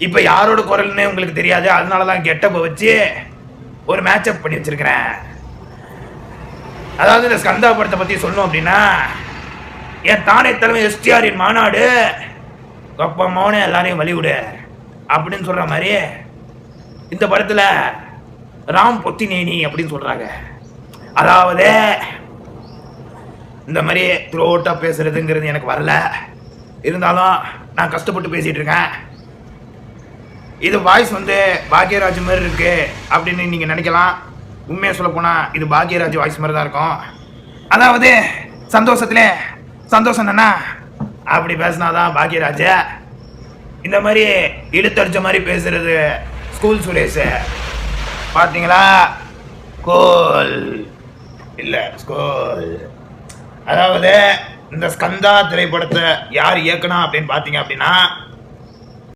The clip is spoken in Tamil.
இப்ப யாரோட குரல்னு உங்களுக்கு தெரியாது, அதனாலதான் கெட்டப்ப வச்சு ஒரு மேட்சப் பண்ணி வச்சிருக்கிறேன். அதாவது இந்த ஸ்கந்தா படத்தை பத்தி சொல்லணும் அப்படின்னா, என் தானே தலைமை எஸ்டிஆரின் மாநாடு கப்பமான எல்லாரையும் வழிவிடு அப்படின்னு சொல்ற மாதிரி இந்த படத்துல ராம் பொத்தினேனி அப்படின்னு சொல்றாங்க. அதாவது இந்த மாதிரி த்ரோட்டா பேசுறதுங்கிறது எனக்கு வரல, இருந்தாலும் நான் கஷ்டப்பட்டு பேசிட்டு இருக்கேன். இது வாய்ஸ் வந்து பாக்யராஜ் மாதிரி இருக்கு அப்படின்னு நீங்க நினைக்கலாம். உண்மையை சொல்ல போனா இது பாக்யராஜ் வாய்ஸ் மாதிரி தான் இருக்கும். அதாவது சந்தோஷத்துல சந்தோஷம் என்ன அப்படி பேசினாதான் பாக்யராஜ். இந்த மாதிரி இழுத்தடிச்ச மாதிரி பேசுறது ஸ்கூல் சுரேஷ். பார்த்தீங்களா? கோல் இல்லை ஸ்கூல். அதாவது இந்த ஸ்கந்தா திரைப்படத்தை யார் இயக்குனா அப்படின்னு பார்த்தீங்க அப்படின்னா